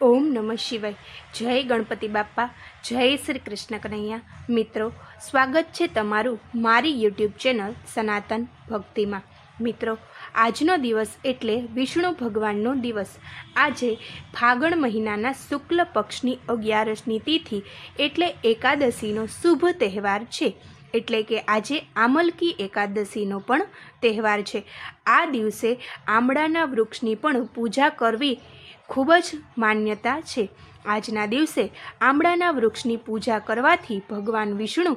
ओम नमः शिवाय। जय गणपति बाप्पा। जय श्री कृष्ण कन्हैया। मित्रों, स्वागत है तमारू मारी यूट्यूब चेनल सनातन भक्ति में। मित्रों, आजनो दिवस एटले विष्णु भगवाननो दिवस। आजे फागण महीनाना शुक्ल पक्षनी 11મી तिथि एटले एकादशीनो शुभ तहेवार छे। એટલે કે આજે આમલકી એકાદશીનો પણ તહેવાર છે। આ દિવસે આમળાના વૃક્ષની પણ પૂજા કરવી ખૂબ જ માન્યતા છે। આજના દિવસે આમળાના વૃક્ષની પૂજા કરવાથી ભગવાન વિષ્ણુ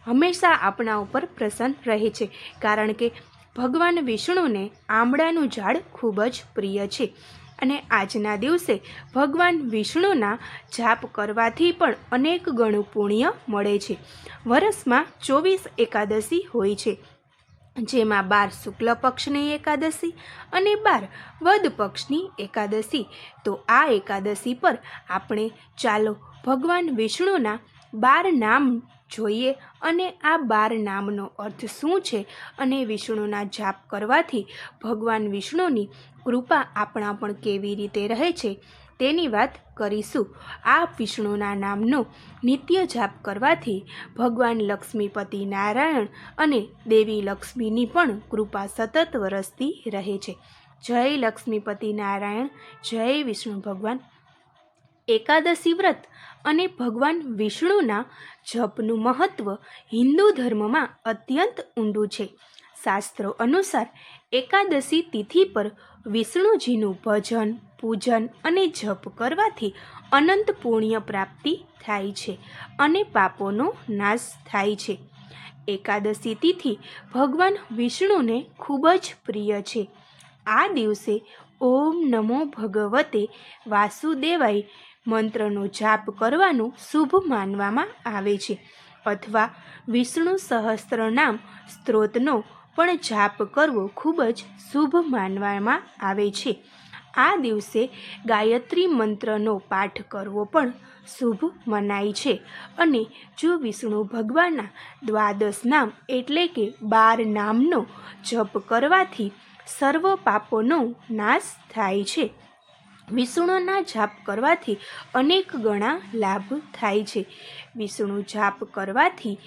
હંમેશા આપણા ઉપર પ્રસન્ન રહે છે, કારણ કે ભગવાન વિષ્ણુને આમળાનું ઝાડ ખૂબ જ પ્રિય છે। અને આજના દિવસે ભગવાન વિષ્ણુના જાપ કરવાથી પણ અનેક ગણું પુણ્ય મળે છે। વર્ષમાં 24 એકાદશી હોય છે, જેમાં 12 શુક્લ પક્ષની એકાદશી અને 12 વદ પક્ષની એકાદશી। તો આ એકાદશી પર આપણે ચાલો ભગવાન વિષ્ણુના 12 નામ જોઈએ અને આ 12 નામનો અર્થ શું છે અને વિષ્ણુના જાપ કરવાથી ભગવાન વિષ્ણુની કૃપા આપણા પણ કેવી રીતે રહે છે તેની વાત કરીશું। આ વિષ્ણુના નામનો નિત્ય જાપ કરવાથી ભગવાન લક્ષ્મીપતિ નારાયણ અને દેવી લક્ષ્મીની પણ કૃપા સતત વરસતી રહે છે। જય લક્ષ્મીપતિ નારાયણ, જય વિષ્ણુ ભગવાન। એકાદશી વ્રત અને ભગવાન વિષ્ણુના જપનું મહત્વ હિન્દુ ધર્મમાં અત્યંત ઊંડું છે। શાસ્ત્રો અનુસાર એકાદશી તિથિ પર વિષ્ણુજીનું ભજન, પૂજન અને જપ કરવાથી અનંત પુણ્ય પ્રાપ્તિ થાય છે અને પાપોનો નાશ થાય છે। એકાદશી તિથિ ભગવાન વિષ્ણુને ખૂબ જ પ્રિય છે। આ દિવસે ઓમ નમો ભગવતે વાસુદેવાય મંત્રનો જાપ કરવાનું શુભ માનવામાં આવે છે, અથવા વિષ્ણુ સહસ્ત્રનામ સ્ત્રોતનો પણ જાપ કરવો ખૂબ જ શુભ માનવામાં આવે છે। આ દિવસે ગાયત્રી મંત્રનો પાઠ કરવો પણ શુભ મનાય છે। અને જો વિષ્ણુ ભગવાનના 12 નામ એટલે કે 12 નામનો જપ કરવાથી સર્વ પાપોનો નાશ થાય છે। વિષ્ણુના જાપ કરવાથી અનેક ગણા લાભ થાય છે। વિષ્ણુ જાપ કરવાથી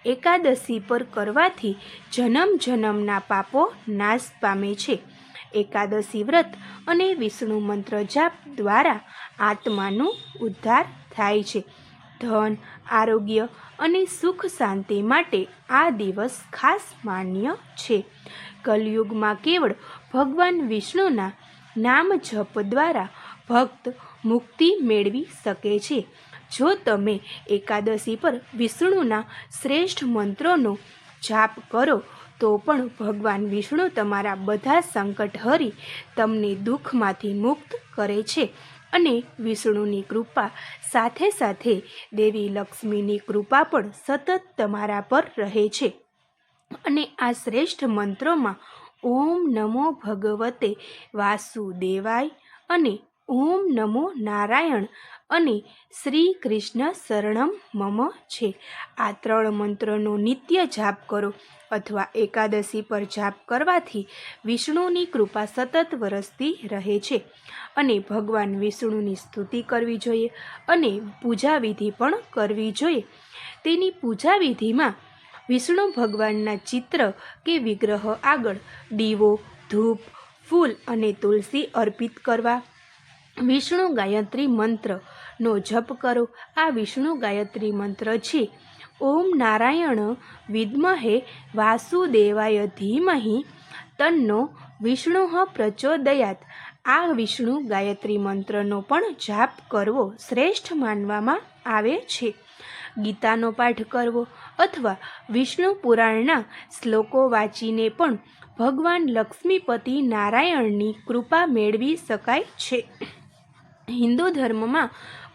એકાદશી પર કરવાથી જન્મ જન્મના પાપો નાશ પામે છે। એકાદશી વ્રત અને વિષ્ણુ મંત્ર જાપ દ્વારા આત્માનો ઉદ્ધાર થાય છે। ધન, આરોગ્ય અને સુખ શાંતિ માટે આ દિવસ ખાસ માન્ય છે। કલયુગમાં કેવળ ભગવાન વિષ્ણુના નામ જપ દ્વારા ભક્ત મુક્તિ મેળવી શકે છે। જો તમે એકાદશી પર વિષ્ણુના શ્રેષ્ઠ મંત્રોનો જાપ કરો તો પણ ભગવાન વિષ્ણુ તમારા બધા સંકટ હરી તમને દુઃખમાંથી મુક્ત કરે છે। અને વિષ્ણુની કૃપા સાથે સાથે દેવી લક્ષ્મીની કૃપા પણ સતત તમારા પર રહે છે। અને આ શ્રેષ્ઠ મંત્રોમાં ઓમ નમો ભગવતે વાસુદેવાય અને ઓમ નમો નારાયણ અને શ્રી કૃષ્ણ શરણમ મમ છે। આ 3 મંત્રનો નિત્ય જાપ કરો અથવા એકાદશી પર જાપ કરવાથી વિષ્ણુની કૃપા સતત વરસતી રહે છે। અને ભગવાન વિષ્ણુની સ્તુતિ કરવી જોઈએ અને પૂજા વિધિ પણ કરવી જોઈએ। તેની પૂજા વિધિમાં વિષ્ણુ ભગવાનના ચિત્ર કે વિગ્રહ આગળ દીવો, ધૂપ, ફૂલ અને તુલસી અર્પિત કરવા। વિષ્ણુ ગાયત્રી મંત્રનો જપ કરો। આ વિષ્ણુ ગાયત્રી મંત્ર છે ઓમ નારાયણ વિદ્મહે વાસુદેવાય ધીમહિ તન્નો વિષ્ણુ પ્રચોદયાત। આ વિષ્ણુ ગાયત્રી મંત્રનો પણ જાપ કરવો શ્રેષ્ઠ માનવામાં આવે છે। ગીતાનો પાઠ કરવો અથવા વિષ્ણુ પુરાણના શ્લોકો વાંચીને પણ ભગવાન લક્ષ્મીપતિ નારાયણની કૃપા મેળવી શકાય છે। હિન્દુ ધર્મમાં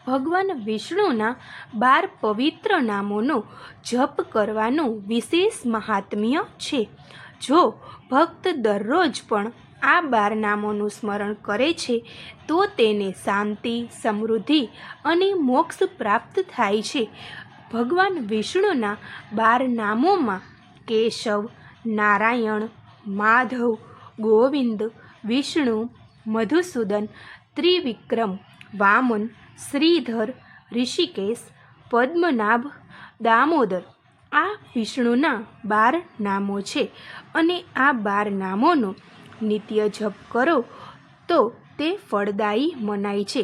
ભગવાન વિષ્ણુના 12 પવિત્ર નામોનો જપ કરવાનું વિશેષ મહાત્મ્ય છે। જો ભક્ત દરરોજ પણ આ 12 નામોનું સ્મરણ કરે છે તો તેને શાંતિ, સમૃદ્ધિ અને મોક્ષ પ્રાપ્ત થાય છે। ભગવાન વિષ્ણુના 12 નામોમાં કેશવ, નારાયણ, માધવ, ગોવિંદ, વિષ્ણુ, મધુસૂદન, ત્રિવિક્રમ, વામન, શ્રીધર, ઋષિકેશ, પદ્મનાભ, દામોદર આ વિષ્ણુના 12 નામો છે અને આ 12 નામોનો નિત્ય જપ કરો તો તે ફળદાયી મનાય છે.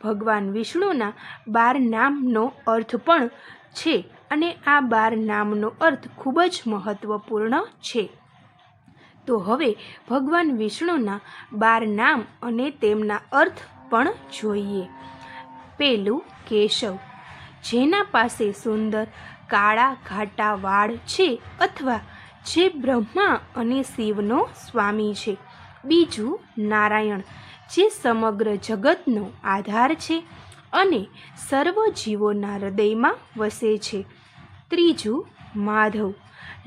ભગવાન વિષ્ણુના 12 નામનો અર્થ પણ છે અને આ 12 નામનો અર્થ ખૂબ જ મહત્વપૂર્ણ છે. તો હવે ભગવાન વિષ્ણુના 12 નામ અને તેમના અર્થ પણ જોઈએ. પેલું કેશવ, જેના પાસે સુંદર કાળા ઘાટા વાળ છે અથવા જે બ્રહ્મા અને શિવનો સ્વામી છે. બીજું નારાયણ, જે સમગ્ર જગતનો આધાર છે અને સર્વ જીવોના હૃદયમાં વસે છે. ત્રીજું માધવ,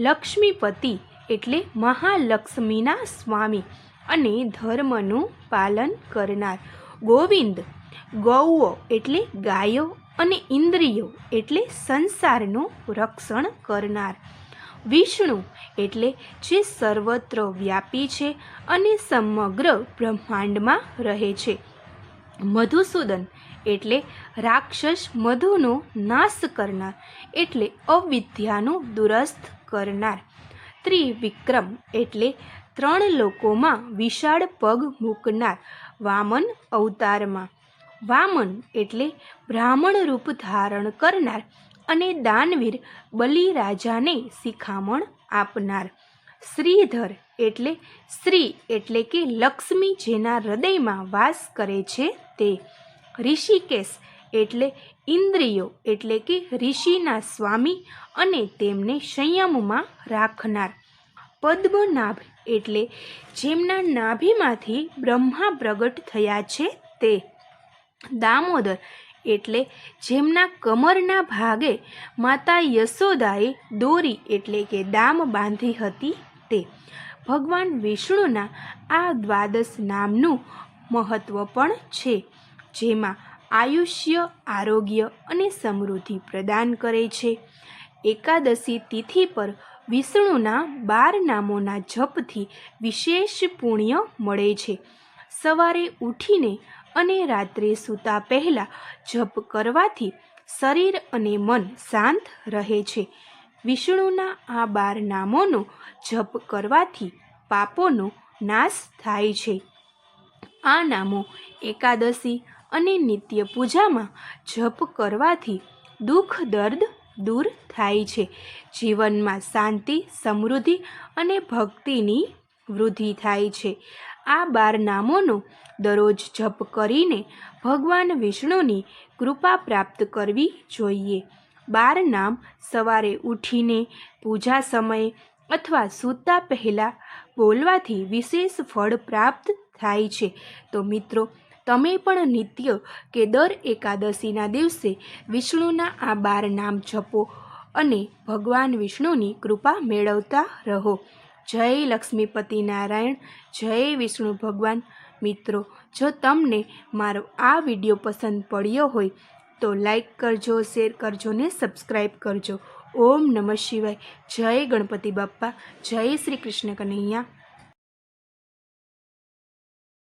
લક્ષ્મીપતિ એટલે મહાલક્ષ્મીના સ્વામી અને ધર્મનું પાલન કરનાર. ગોવિંદ, ગૌઓ એટલે ગાયો અને ઇન્દ્રિયો એટલે સંસારનું રક્ષણ કરનાર. વિષ્ણુ એટલે જે સર્વત્ર વ્યાપી છે અને સમગ્ર બ્રહ્માંડમાં રહે છે. મધુસૂદન એટલે રાક્ષસ મધુનો નાશ કરનાર એટલે અવિદ્યાનો દુરસ્ત કરનાર. ત્રિવિક્રમ એટલે 3 લોકોમાં વિશાળ પગ મૂકનાર વામન અવતારમાં. વામન એટલે બ્રાહ્મણ રૂપ ધારણ કરનાર અને દાનવીર બલિરાજાને શિખામણ આપનાર. શ્રીધર એટલે શ્રી એટલે કે લક્ષ્મી જેના હૃદયમાં વાસ કરે છે તે. ઋષિકેશ એટલે ઇન્દ્રિયો એટલે કે ઋષિના સ્વામી અને તેમને સંયમમાં રાખનાર. પદ્મનાભ એટલે જેમના નાભીમાંથી બ્રહ્મા પ્રગટ થયા છે તે. દામોદર એટલે જેમના કમરના ભાગે માતા યશોદાએ દોરી એટલે કે દામ બાંધી હતી તે. ભગવાન વિષ્ણુના આ 12 નામનું મહત્વ પણ છે, જેમાં આયુષ્ય, આરોગ્ય અને સમૃદ્ધિ પ્રદાન કરે છે. એકાદશી તિથિ પર વિષ્ણુના 12 નામોના જપથી વિશેષ પુણ્ય મળે છે. સવારે ઉઠીને અને રાત્રે સૂતા પહેલાં જપ કરવાથી શરીર અને મન શાંત રહે છે. વિષ્ણુના આ 12 નામોનો જપ કરવાથી પાપોનો નાશ થાય છે. આ નામો એકાદશી અને નિત્ય પૂજામાં જપ કરવાથી દુઃખ દર્દ દૂર થાય છે. જીવનમાં શાંતિ, સમૃદ્ધિ અને ભક્તિની વૃદ્ધિ થાય છે. આ 12 નામોનો દરરોજ જપ કરીને ભગવાન વિષ્ણુની કૃપા પ્રાપ્ત કરવી જોઈએ. 12 નામ સવારે ઉઠીને, પૂજા સમયે અથવા સૂતા પહેલાં બોલવાથી વિશેષ ફળ પ્રાપ્ત થાય છે. તો મિત્રો, તમે પણ નિત્ય કે દર એકાદશીના દિવસે વિષ્ણુના આ 12 નામ જપો અને ભગવાન વિષ્ણુની કૃપા મેળવતા રહો. જય લક્ષ્મીપતિ નારાયણ, જય વિષ્ણુ ભગવાન. મિત્રો, જો તમને મારો આ વિડીયો પસંદ પડ્યો હોય તો લાઈક કરજો, શેર કરજો ને સબસ્ક્રાઈબ કરજો. ઓમ નમઃ શિવાય. જય ગણપતિ બાપ્પા. જય શ્રી કૃષ્ણ કનૈયા.